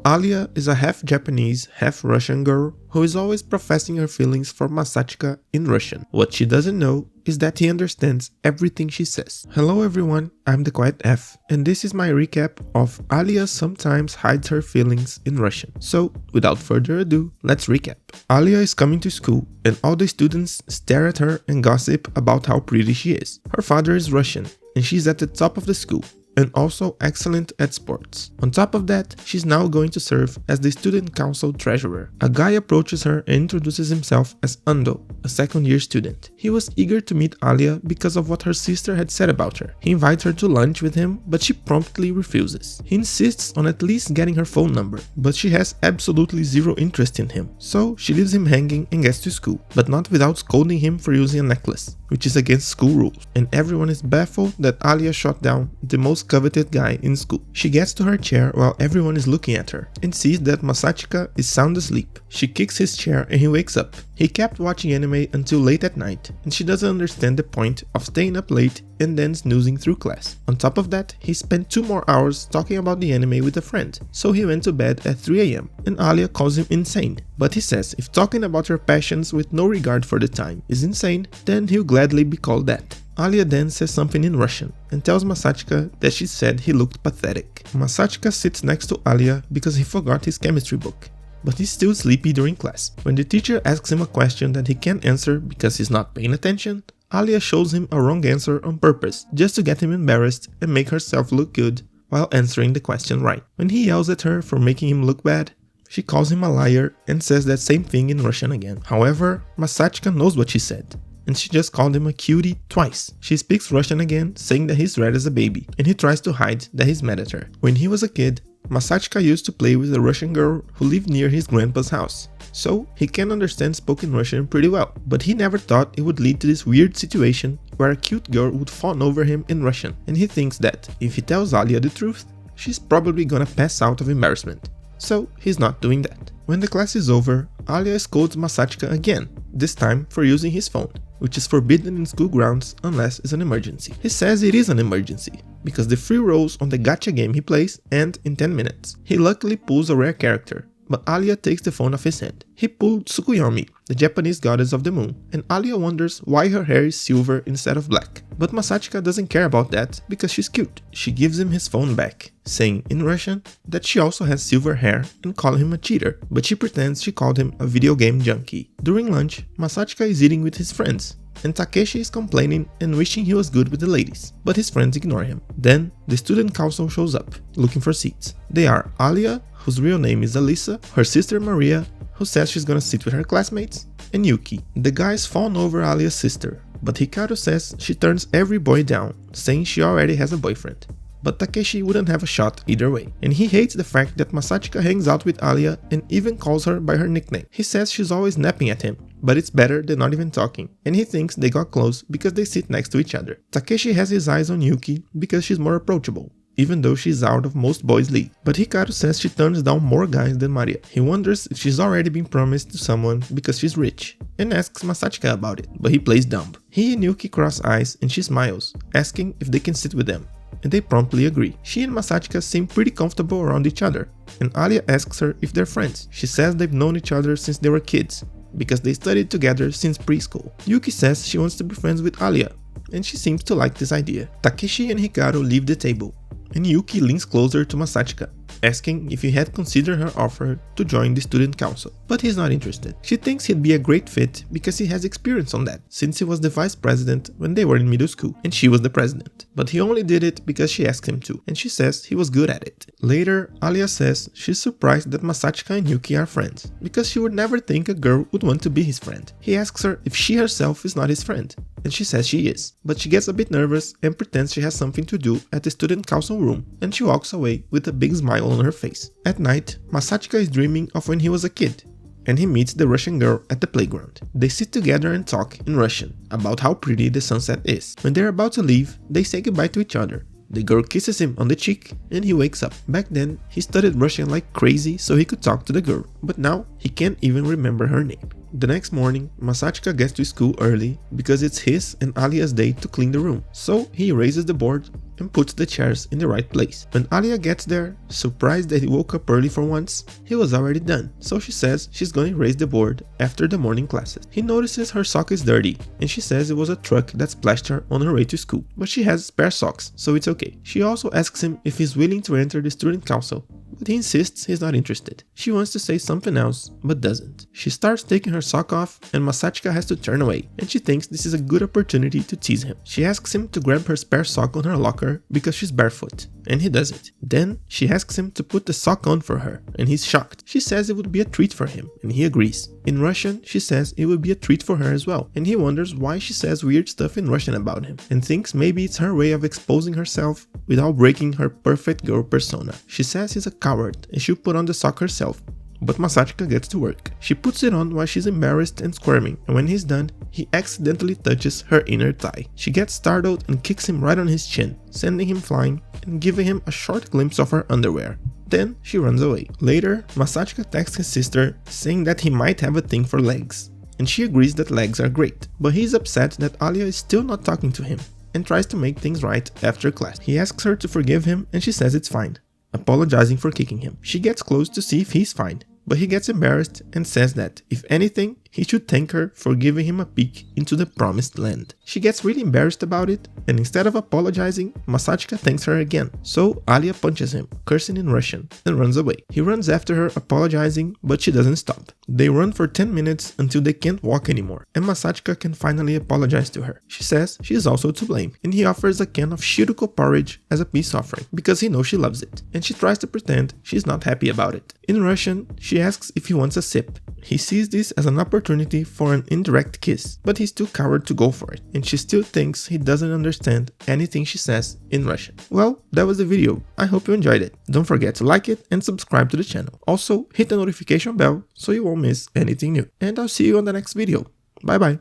Alia is a half Japanese, half Russian girl who is always professing her feelings for Masachika in Russian. What she doesn't know is that he understands everything she says. Hello everyone, I'm the Quiet F, and this is my recap of Alia sometimes hides her feelings in Russian. So, without further ado, let's recap. Alia is coming to school, and all the students stare at her and gossip about how pretty she is. Her father is Russian, and she's at the top of the school, and also excellent at sports. On top of that, she's now going to serve as the student council treasurer. A guy approaches her and introduces himself as Ando, a second-year student. He was eager to meet Alia because of what her sister had said about her. He invites her to lunch with him, but she promptly refuses. He insists on at least getting her phone number, but she has absolutely zero interest in him. So she leaves him hanging and gets to school, but not without scolding him for using a necklace, which is against school rules, and everyone is baffled that Alia shot down the most coveted guy in school. She gets to her chair while everyone is looking at her and sees that Masachika is sound asleep. She kicks his chair and he wakes up. He kept watching anime until late at night, and she doesn't understand the point of staying up late and then snoozing through class. On top of that, he spent 2 more hours talking about the anime with a friend, so he went to bed at 3 AM, and Alia calls him insane. But he says if talking about her passions with no regard for the time is insane, then he'll gladly be called that. Alia then says something in Russian and tells Masachika that she said he looked pathetic. Masachika sits next to Alia because he forgot his chemistry book, but he's still sleepy during class. When the teacher asks him a question that he can't answer because he's not paying attention, Alia shows him a wrong answer on purpose, just to get him embarrassed and make herself look good while answering the question right. When he yells at her for making him look bad, she calls him a liar and says that same thing in Russian again. However, Masachika knows what she said, and she just called him a cutie twice. She speaks Russian again, saying that he's red as a baby, and he tries to hide that he's mad at her. When he was a kid, Masachika used to play with a Russian girl who lived near his grandpa's house, so he can understand spoken Russian pretty well. But he never thought it would lead to this weird situation where a cute girl would fawn over him in Russian, and he thinks that if he tells Alia the truth, she's probably gonna pass out of embarrassment. So he's not doing that. When the class is over, Alia scolds Masachika again, this time for using his phone, which is forbidden in school grounds unless it's an emergency. He says it is an emergency, because the free rolls on the gacha game he plays end in 10 minutes. He luckily pulls a rare character, but Alia takes the phone off his hand. He pulled Tsukuyomi, the Japanese goddess of the moon, and Alia wonders why her hair is silver instead of black. But Masachika doesn't care about that because she's cute. She gives him his phone back, saying in Russian that she also has silver hair and calling him a cheater, but she pretends she called him a video game junkie. During lunch, Masachika is eating with his friends, and Takeshi is complaining and wishing he was good with the ladies, but his friends ignore him. Then, the student council shows up, looking for seats. They are Alia, whose real name is Alyssa, her sister Maria, who says she's gonna sit with her classmates, and Yuki. The guys fawn over Alia's sister, but Hikaru says she turns every boy down, saying she already has a boyfriend. But Takeshi wouldn't have a shot either way, and he hates the fact that Masachika hangs out with Alia and even calls her by her nickname. He says she's always napping at him, but it's better than not even talking, and he thinks they got close because they sit next to each other. Takeshi has his eyes on Yuki because she's more approachable, even though she's out of most boys' league. But Hikaru says she turns down more guys than Maria. He wonders if she's already been promised to someone because she's rich, and asks Masachika about it, but he plays dumb. He and Yuki cross eyes and she smiles, asking if they can sit with them, and they promptly agree. She and Masachika seem pretty comfortable around each other, and Alia asks her if they're friends. She says they've known each other since they were kids, because they studied together since preschool. Yuki says she wants to be friends with Alia, and she seems to like this idea. Takeshi and Hikaru leave the table, and Yuki leans closer to Masachika, asking if he had considered her offer to join the student council, but he's not interested. She thinks he'd be a great fit because he has experience on that, since he was the vice president when they were in middle school, and she was the president. But he only did it because she asked him to, and she says he was good at it. Later, Alia says she's surprised that Masachika and Yuki are friends, because she would never think a girl would want to be his friend. He asks her if she herself is not his friend, and she says she is, but she gets a bit nervous and pretends she has something to do at the student council room, and she walks away with a big smile on her face. At night, Masachika is dreaming of when he was a kid, and he meets the Russian girl at the playground. They sit together and talk in Russian about how pretty the sunset is. When they're about to leave, they say goodbye to each other. The girl kisses him on the cheek and he wakes up. Back then, he studied Russian like crazy so he could talk to the girl, but now he can't even remember her name. The next morning, Masachka gets to school early because it's his and Alia's day to clean the room, so he raises the board and puts the chairs in the right place. When Alia gets there, surprised that he woke up early for once, he was already done, so she says she's going to raise the board after the morning classes. He notices her sock is dirty, and she says it was a truck that splashed her on her way to school, but she has spare socks, so it's okay. She also asks him if he's willing to enter the student council, but he insists he's not interested. She wants to say something else, but doesn't. She starts taking her sock off, and Masachka has to turn away, and she thinks this is a good opportunity to tease him. She asks him to grab her spare sock on her locker because she's barefoot, and he does it. Then she asks him to put the sock on for her, and he's shocked. She says it would be a treat for him, and he agrees. In Russian, she says it would be a treat for her as well, and he wonders why she says weird stuff in Russian about him, and thinks maybe it's her way of exposing herself without breaking her perfect girl persona. She says he's a coward and she'll put on the sock herself, but Masachka gets to work. She puts it on while she's embarrassed and squirming, and when he's done, he accidentally touches her inner thigh. She gets startled and kicks him right on his chin, sending him flying and giving him a short glimpse of her underwear. Then she runs away. Later, Masachka texts his sister saying that he might have a thing for legs, and she agrees that legs are great, but he's upset that Alia is still not talking to him and tries to make things right after class. He asks her to forgive him and she says it's fine, apologizing for kicking him. She gets close to see if he's fine, but he gets embarrassed and says that, if anything, he should thank her for giving him a peek into the promised land. She gets really embarrassed about it, and instead of apologizing, Masachka thanks her again. So Alia punches him, cursing in Russian, and runs away. He runs after her, apologizing, but she doesn't stop. They run for 10 minutes until they can't walk anymore, and Masachka can finally apologize to her. She says she is also to blame, and he offers a can of H0t porridge as a peace offering, because he knows she loves it, and she tries to pretend she's not happy about it. In Russian, she asks if he wants a sip. He sees this as an opportunity for an indirect kiss, but he's too coward to go for it, and she still thinks he doesn't understand anything she says in Russian. Well, that was the video. I hope you enjoyed it. Don't forget to like it and subscribe to the channel. Also, hit the notification bell so you won't miss anything new. And I'll see you on the next video. Bye bye.